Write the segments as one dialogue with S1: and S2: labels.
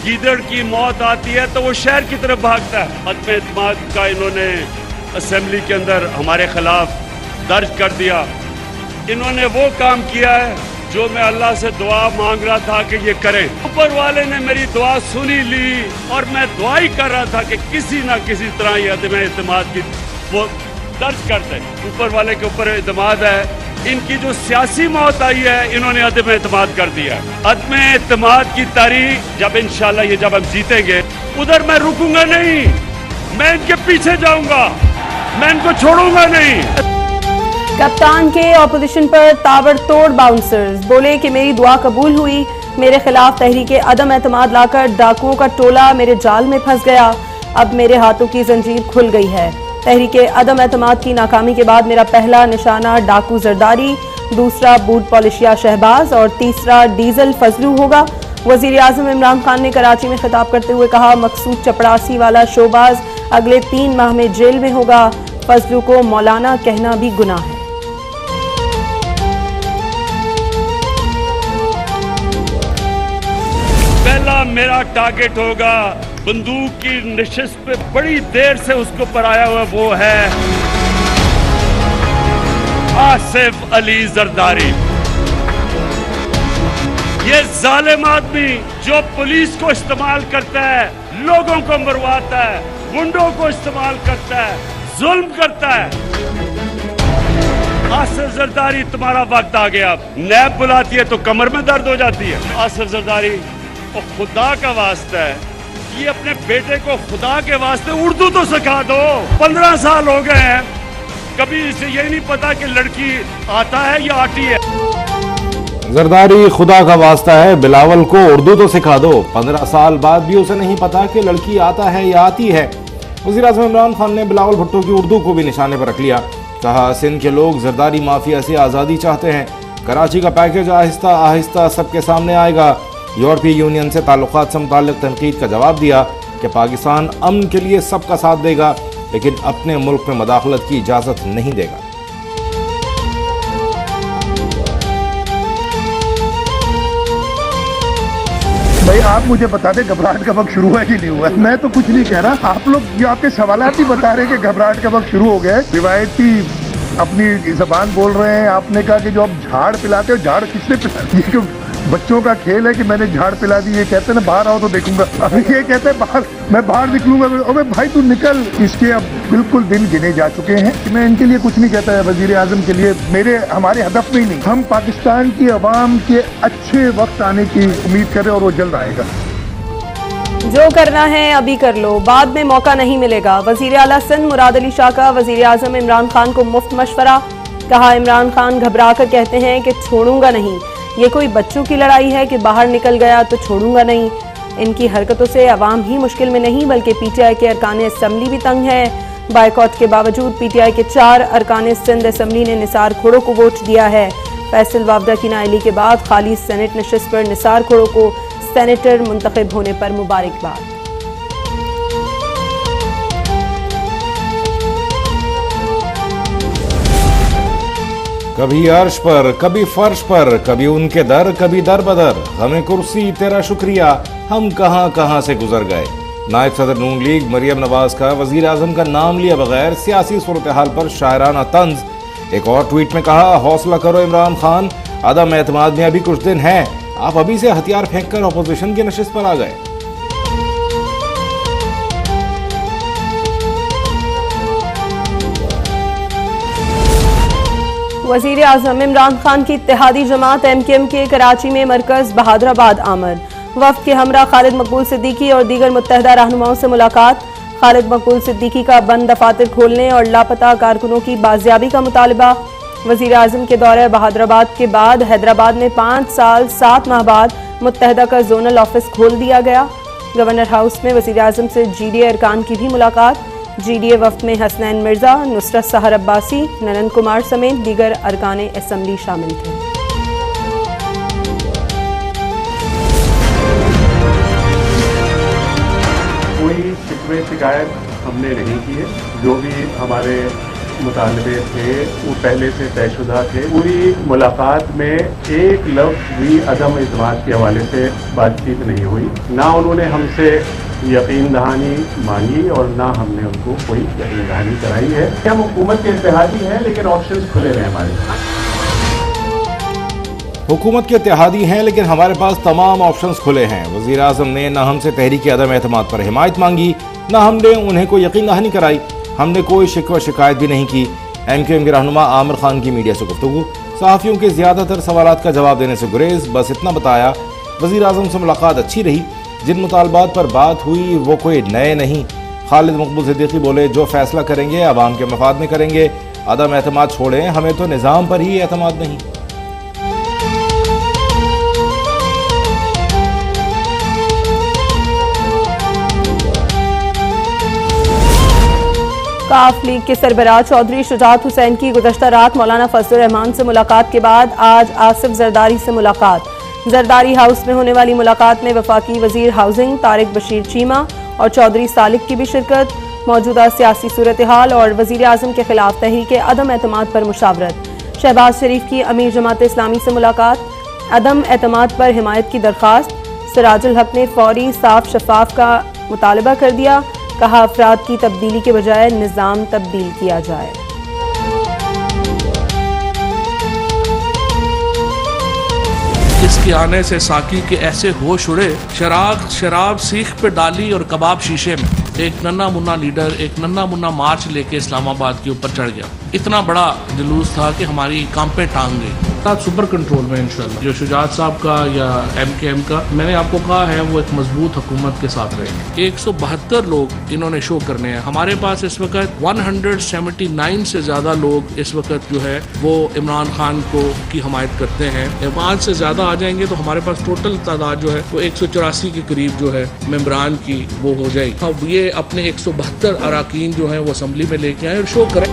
S1: गीदड़ की मौत आती है तो वो शहर की तरफ भागता है। अदम एतमाद का इन्होंने असेंबली के अंदर हमारे खिलाफ दर्ज कर दिया। इन्होंने वो काम किया है जो मैं अल्लाह से दुआ मांग रहा था कि ये करें। ऊपर वाले ने मेरी दुआ सुनी ली और मैं दुआ ही कर रहा था कि किसी ना किसी तरह ये अदम एतमाद की वो दर्ज कर दे। ऊपर वाले के ऊपर एतमाद है। इनकी जो सियासी मौत आई है इन्होंने अदम एतमाद कर दिया। अदम एतमाद की तारीख जब इंशाल्लाह जब हम जीतेंगे उधर मैं रुकूंगा नहीं, मैं इनके पीछे जाऊंगा, मैं इनको छोड़ूंगा नहीं।
S2: कप्तान के ऑपोजिशन पर ताबड़तोड़ बाउंसर्स बोले कि मेरी दुआ कबूल हुई, मेरे खिलाफ तहरीके अदम एतमाद लाकर डाकुओं का टोला मेरे जाल में फंस गया। अब मेरे हाथों की जंजीर खुल गई है। तहरीके अदम एतमाद की नाकामी के बाद मेरा पहला निशाना डाकू जरदारी, दूसरा बूट पॉलिशिया शहबाज और तीसरा डीजल फजलू होगा। वजीर आजम इमरान खान ने कराची में खिताब करते हुए कहा, मकसूद चपड़ासी वाला शोबाज अगले 3 माह में जेल में होगा। फजलू को मौलाना कहना भी गुनाह है।
S1: पहला मेरा टारगेट होगा बंदूक की नशिस्त पे बड़ी देर से उसको पर आया हुआ वो है आसिफ अली जरदारी। ये जालिम आदमी जो पुलिस को इस्तेमाल करता है, लोगों को मरवाता है, गुंडों को इस्तेमाल करता है, जुल्म करता है। आसिफ जरदारी तुम्हारा वक्त आ गया। नैब बुलाती है तो कमर में दर्द हो जाती है। आसिफ जरदारी और खुदा का वास्ता है, ये अपने बेटे को खुदा के वास्ते उर्दू तो सिखा दो। 15 साल हो गए हैं, कभी इसे यही नहीं पता कि लड़की आता है या आती है।
S3: जरदारी खुदा का वास्ता है, बिलावल को उर्दू तो सिखा दो। 15 साल बाद भी उसे नहीं पता कि लड़की आता है या आती है। वज़ीर आज़म इमरान खान ने बिलावल भुट्टो की उर्दू को भी निशाने पर रख लिया। कहा, सिंध के लोग जरदारी माफिया से आज़ादी चाहते हैं। कराची का पैकेज आहिस्ता आहिस्ता सबके सामने आएगा। यूरोपीय यूनियन से ताल्लुकात से मुताल्लिक तनकीद का जवाब दिया कि पाकिस्तान अमन के लिए सबका साथ देगा लेकिन अपने मुल्क में मदाखलत की इजाज़त नहीं देगा।
S4: भाई आप मुझे बता दें घबराहट का वक्त शुरू है कि नहीं हुआ है? मैं तो कुछ नहीं कह रहा, आप लोग ये आपके सवालात ही बता रहे हैं कि घबराहट का वक्त शुरू हो गया है। रिवायती अपनी जबान बोल रहे हैं। आपने कहा कि जो आप झाड़ पिलाते हो, झाड़ किसने पिला? ये क्यों बच्चों का खेल है कि मैंने झाड़ पिला दी? ये कहते हैं ना बाहर आओ तो देखूंगा, अभी ये कहते हैं बाहर मैं बाहर निकलूंगा। अबे भाई तू निकल। इसके अब बिल्कुल दिन गिने जा चुके हैं। मैं इनके लिए कुछ नहीं कहता है, वजीर आजम के लिए हमारे हदफ में ही नहीं। हम पाकिस्तान की अवाम के अच्छे वक्त आने की उम्मीद करें और वो जल्द आएगा।
S2: जो करना है अभी कर लो, बाद में मौका नहीं मिलेगा। वजीर आला सिंध मुराद अली शाह का वजीर आजम इमरान खान को मुफ्त मशवरा। कहा, इमरान खान घबरा कर कहते हैं कि छोड़ूंगा नहीं। ये कोई बच्चों की लड़ाई है कि बाहर निकल गया तो छोड़ूंगा नहीं। इनकी हरकतों से अवाम ही मुश्किल में नहीं बल्कि पीटीआई के अरकान असम्बली भी तंग है। बायकॉट के बावजूद पीटीआई के 4 अरकान सिंध असम्बली ने निसार खोड़ो को वोट दिया है। फैसल वावदा की नाअहली के बाद खाली सेनेट नशिस्त पर निसार खोड़ो को सेनेटर मुंतखब होने पर मुबारकबाद।
S3: कभी अर्श पर, कभी फर्श पर, कभी उनके दर, कभी दर बदर। हमें कुर्सी तेरा शुक्रिया, हम कहां कहां से गुजर गए। नायब सदर नून लीग मरियम नवाज का वजीर आजम का नाम लिया बगैर सियासी सूरत हाल पर शायराना तंज। एक और ट्वीट में कहा, हौसला करो इमरान खान, अदम एतमाद में अभी कुछ दिन हैं, आप अभी से हथियार फेंक कर अपोजिशन की नशिस्त पर आ गए।
S2: वजीर आजम इमरान खान की इत्तेहादी जमात MKM के कराची में मरकज बहादुराबाद आमद। वफ्द के हमरा खालिद मकबूल सिद्दीकी और दीगर मुत्तहदा रहनुमाओं से मुलाकात। खालिद मकबूल सिद्दीकी का बंद दफातर खोलने और लापता कारकुनों की बाजियाबी का मुतालबा। वजीर आजम के दौरे बहादुराबाद के बाद हैदराबाद में 5 साल 7 माह बाद मुत्तहदा का जोनल ऑफिस खोल दिया गया। गवर्नर हाउस में वजीर आजम से GDA अरकान की भी मुलाकात। GDA वफ्द में हसनैन मिर्जा, नुसरत सहर अब्बासी, ननंद कुमार समेत दीगर अरकान असम्बली शामिल थे।
S5: कोई शिकवे शिकायत हमने नहीं की है। जो भी हमारे मुतालबे थे वो पहले से तयशुदा थे। पूरी मुलाकात में एक लफ्ज़ भी अदम इत्मीनान के हवाले से बातचीत नहीं हुई, ना उन्होंने हमसे यकीन दहानी मांगी और ना हमने उनको कोई यकीन दहानी कराई है। हम हुकूमत के इत्तेहादी हैं, लेकिन ऑप्शंस खुले रहे हमारे पास।
S3: हुकूमत के इत्तेहादी हैं लेकिन हमारे पास तमाम ऑप्शंस खुले हैं। वज़ीर आज़म ने न हमसे तहरीक अदम एतमाद पर हिमायत मांगी, न हमने उन्हें कोई यकीन दहानी कराई। हमने कोई शिकवा शिकायत भी नहीं की। MQM के रहनुमा आमिर खान की मीडिया से गुफ्तगू, सहाफ़ियों के ज़्यादातर सवालात का जवाब देने से गुरेज, बस इतना बताया वज़ीर आज़म से मुलाकात अच्छी रही, जिन मुतालबात पर बात हुई वो कोई नए नहीं। खालिद मकबूल सिद्दीकी बोले, जो फैसला करेंगे अवाम के मफाद में करेंगे, अदम एतमाद छोड़ें, हमें तो निज़ाम पर ही एतमाद नहीं।
S2: काफ लीग के सरबराह चौधरी शुजात हुसैन की गुज़श्ता रात मौलाना फजलुर रहमान से मुलाकात के बाद आज आसिफ जरदारी से मुलाकात। जरदारी हाउस में होने वाली मुलाकात में वफाकी वजीर हाउसिंग तारिक बशीर चीमा और चौधरी सालिक की भी शिरकत। मौजूदा सियासी सूरत हाल और वजीर आज़म के खिलाफ तहरीक अदम एतमाद पर मुशावरत। शहबाज शरीफ की अमीर जमात इस्लामी से मुलाकात, अदम एतमाद पर हिमायत की दरख्वास्त। सिराजुल हक ने फौरी साफ शफाफ का मुतालबा कर दिया, कहा अफराद की तब्दीली के बजाय निज़ाम तब्दील किया जाए।
S6: इसके आने से साकी के ऐसे होश उड़े, शराब सीख पे डाली और कबाब शीशे में। एक नन्ना मुन्ना लीडर एक नन्ना मुन्ना मार्च लेके इस्लामाबाद के ऊपर चढ़ गया। इतना बड़ा जुलूस था कि हमारी कांपे टांग गई। सुपर कंट्रोल में इंशाल्लाह जो शुजात साहब का या MKM का मैंने आपको कहा है वो एक मजबूत हुकूमत के साथ रहेंगे। 172 लोग इन्होंने शो करने हैं। हमारे पास इस वक्त 179 से ज्यादा लोग इस वक्त जो है वो इमरान खान को की हमायत करते हैं। 5 से ज्यादा आ जाएंगे तो हमारे पास टोटल तादाद जो है वो 184 के करीब जो है मेंबरान की वो हो जाएगी। अब ये अपने 172 अराकीन जो है वो असम्बली में लेके आए और शो करें।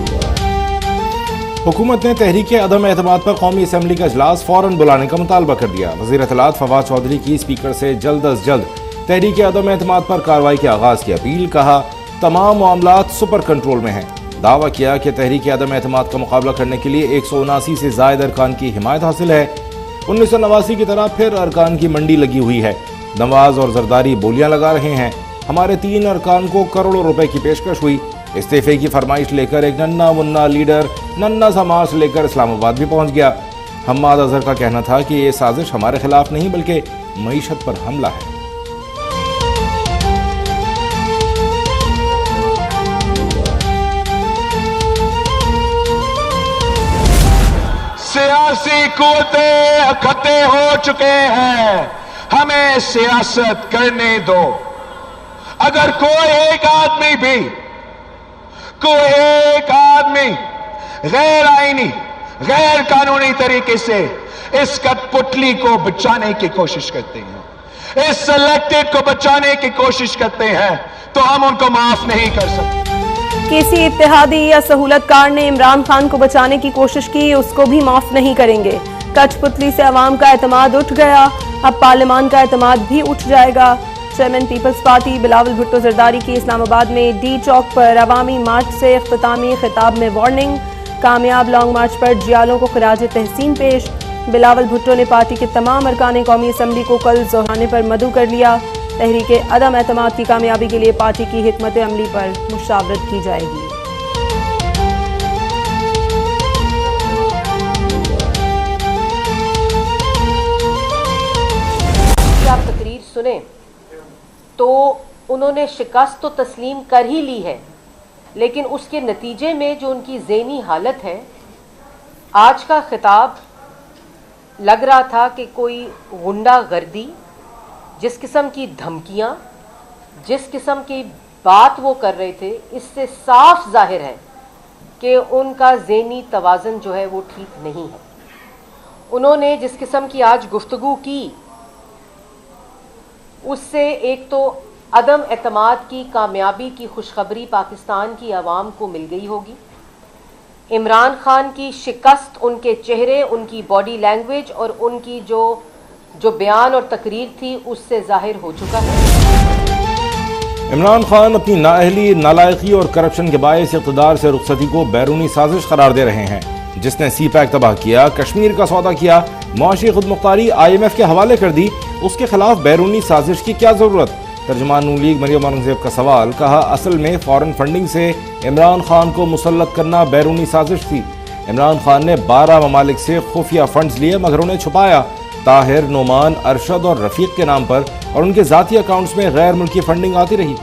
S3: हुकूमत ने तहरीक अदम एतमाद पर कौमी असम्बली का इजलास फौरन बुलाने का मुतालबा कर दिया। वज़ीर इत्तलात फवाद चौधरी की स्पीकर से जल्द अज जल्द तहरीक अदम एतमाद पर कार्रवाई के आगाज़ की अपील। कहा तमाम मामलात सुपर कंट्रोल में हैं। दावा किया कि तहरीक अदम एतमाद का मुकाबला करने के लिए 179 से ज़ायद अरकान की हिमायत हासिल है। 1989 की तरह फिर अरकान की मंडी लगी हुई है। नवाज और जरदारी बोलियां लगा रहे हैं। हमारे 3 अरकान को करोड़ों रुपए की पेशकश हुई। इस्तीफे की फरमाइश लेकर एक नन्ना मुन्ना लीडर नन्ना सा मार्च लेकर इस्लामाबाद भी पहुंच गया। हम्माद अजहर का कहना था कि ये साजिश हमारे खिलाफ नहीं बल्कि मईशत पर हमला है।
S7: सियासी कुव्वतें इकट्ठे हो चुके हैं, हमें सियासत करने दो। अगर कोई एक आदमी गैर आईनी गैर कानूनी तरीके से इस कठपुतली को बचाने की कोशिश करते हैं, इस सिलेक्टेड को बचाने की कोशिश करते हैं, तो हम उनको माफ नहीं कर सकते।
S2: किसी इत्तेहादी या सहूलतकार ने इमरान खान को बचाने की कोशिश की, उसको भी माफ नहीं करेंगे। कठपुतली से अवाम का एतमाद उठ गया, अब पार्लियामान का एतमाद भी उठ जाएगा। Chairman people's party Bilawal Bhutto Zardari की इस्लामाबाद में डी चौक पर अवामी मार्च से इख्तितामी खिताब में वार्निंग। कामयाब लॉन्ग मार्च पर जियालों को खिराज तहसीन पेश। बिलावल भुट्टो ने पार्टी के तमाम अरकान कौमी असम्बली को कल जोहराने पर मदऊ कर लिया। तहरीक अदम एतमाद की कामयाबी के लिए पार्टी की हिकमत अमली पर मुशावरत की जाएगी।
S8: आप तकरीर सुने तो उन्होंने शिकस्त तो तस्लीम कर ही ली है, लेकिन उसके नतीजे में जो उनकी ज़हनी हालत है, आज का खिताब लग रहा था कि कोई गुंडागर्दी, जिस किस्म की धमकियां, जिस किस्म की बात वो कर रहे थे, इससे साफ जाहिर है कि उनका ज़हनी तवाज़ुन जो है वो ठीक नहीं है। उन्होंने जिस किस्म की आज गुफ्तगू की, उससे एक तो अदम एतमाद की कामयाबी की खुशखबरी पाकिस्तान की आवाम को मिल गई होगी। इमरान खान की शिकस्त उनके चेहरे, उनकी बॉडी लैंग्वेज और उनकी जो बयान और तकरीर थी उससे जाहिर हो चुका है।
S3: इमरान खान अपनी नाअहली, नालायकी और करप्शन के बायस इक़्तिदार से रुखसती को बैरूनी साजिश करार दे रहे हैं। जिसने CPAC तबाह किया, कश्मीर का सौदा किया, मुआशी खुदमुख्तारी IMF के हवाले कर दी, उसके खिलाफ बैरूनी साजिश की क्या जरूरत? तर्जुमान नून लीग मरियम औरंगजेब का सवाल। कहा, असल में फॉरेन फंडिंग से इमरान खान को मुसल्लत करना बैरूनी साजिश थी। इमरान खान ने 12 ममालिक से खुफिया फंड्स लिए मगर उन्हें छुपाया। ताहिर, नोमान, अरशद और रफीक के नाम पर और उनके जाती अकाउंट्स में गैर मुल्की फंडिंग आती रही।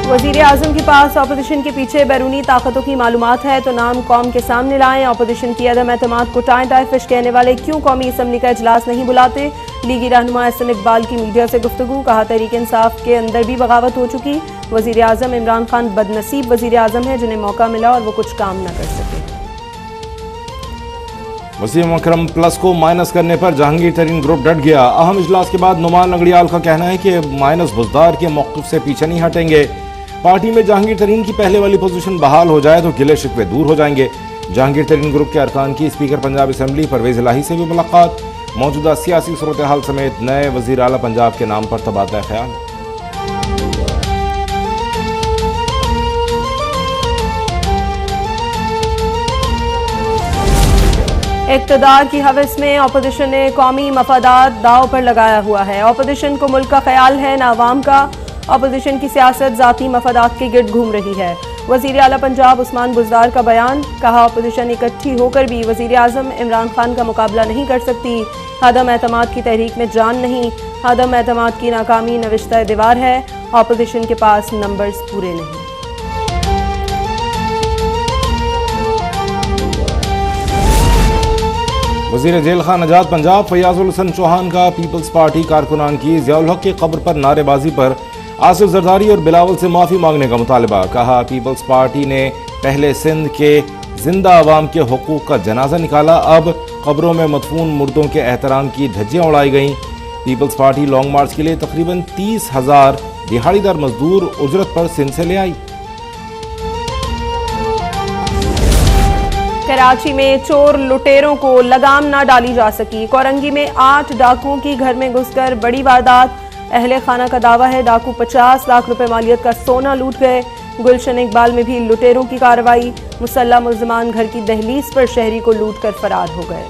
S2: वज़ीर आज़म के पास अपोजिशन के पीछे बैरूनी ताकतों की मालूमात है तो नाम कौम के सामने लाएं। अपोजिशन की अदम एतमाद को टाई फिश कहने वाले क्यों कौमी असम्बली का इजलास नहीं बुलाते? लीगी रहनुमा एहसन इकबाल की मीडिया से गुफ्तगू। कहा, तहरीक इंसाफ के अंदर भी बगावत हो चुकी। वज़ीर आज़म इमरान खान बदनसीब वज़ीर आज़म है जिन्हें मौका मिला और वो कुछ काम न कर सके।
S3: वसीम अकरम प्लस को माइनस करने पर जहांगीर तरीन ग्रुप डट गया। अहम इजलास के बाद नुमान लंगड़ियाल का कहना है कि माइनस बुजदार के मौक़िफ़ से पीछे नहीं हटेंगे। पार्टी में जहांगीर तरीन की पहले वाली पोजीशन बहाल हो जाए तो गिले शिकवे दूर हो जाएंगे। जहांगीर तरीन ग्रुप के अरकान की स्पीकर पंजाब असम्बली परवेज इलाही से भी मुलाकात। मौजूदा सियासी सूरत हाल समेत नए वज़ीर आला पंजाब के नाम पर तबादला ख्याल।
S2: इक़्तिदार की हवस में अपोजिशन ने कौमी मफादात दाव पर लगाया हुआ है। अपोजिशन को मुल्क का ख्याल है न आवाम का। अपोजिशन की सियासत जाती मफादात के गिर्द घूम रही है। वज़ीर आला पंजाब उस्मान बुज़दार का बयान। कहा, अपोजिशन इकट्ठी होकर भी वज़ीर आज़म इमरान खान का मुकाबला नहीं कर सकती। अदम एतमाद की तहरीक में जान नहीं। अदम एतमाद की नाकामी नविश्ता दीवार है। अपोजिशन के पास नंबर्स पूरे नहीं।
S3: वज़ीर जेल खान आजाद पंजाब फयाजुल हसन चौहान का पीपल्स पार्टी कारकुनान की ज़ियाउल हक की कब्र पर नारेबाजी पर आसिफ जरदारी और बिलावल से माफ़ी मांगने का मुतालबा। कहा, पीपल्स पार्टी ने पहले सिंध के जिंदा अवाम के हुकूक का जनाजा निकाला, अब कब्रों में मदफून मुर्दों के एहतराम की धज्जियाँ उड़ाई गईं। पीपल्स पार्टी लॉन्ग मार्च के लिए तकरीबन 30,000 दिहाड़ीदार मजदूर उजरत पर सिंध से ले आई।
S2: कराची में चोर लुटेरों को लगाम ना डाली जा सकी। कोरंगी में 8 डाकुओं की घर में घुसकर बड़ी वारदात। अहले खाना का दावा है डाकू 50 लाख रुपए मालियत का सोना लूट गए। गुलशन इकबाल में भी लुटेरों की कार्रवाई। मुसल्ला मुल्ज़िमान घर की दहलीज पर शहरी को लूट कर फरार हो गए।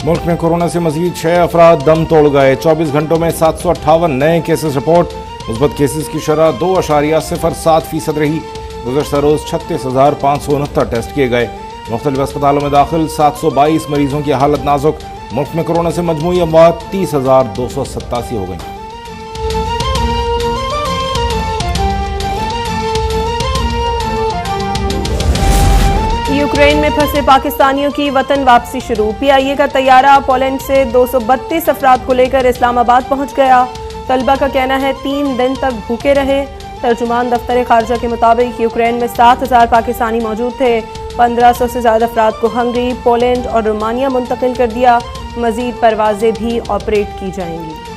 S3: मुल्क में कोरोना से मजीद 6 अफराद दम तोड़ गए। 24 घंटों में 758 नए केसेस रिपोर्ट। मुस्बत केसेस की शरह 2.07% रही। गुज़श्ता रोज 36,569 टेस्ट किए गए। मुख्तलिफ अस्पतालों में दाखिल 722 मरीजों की हालत नाजुक। मुल्क में कोरोना से मजमूई अमवात 30,287 हो गई।
S2: यूक्रेन में फंसे पाकिस्तानियों की वतन वापसी शुरू। PIA का तैयारा पोलैंड से 232 अफराद को लेकर इस्लामाबाद पहुंच गया। तलबा का कहना है 3 दिन तक भूखे रहे। तर्जुमान दफ्तर खारजा के मुताबिक यूक्रेन में 7,000 पाकिस्तानी मौजूद थे। 1500 से ज़्यादा अफराद को हंगरी, पोलैंड और रोमानिया मुंतकिल कर दिया। मजीद परवाजें भी ऑपरेट की जाएंगी।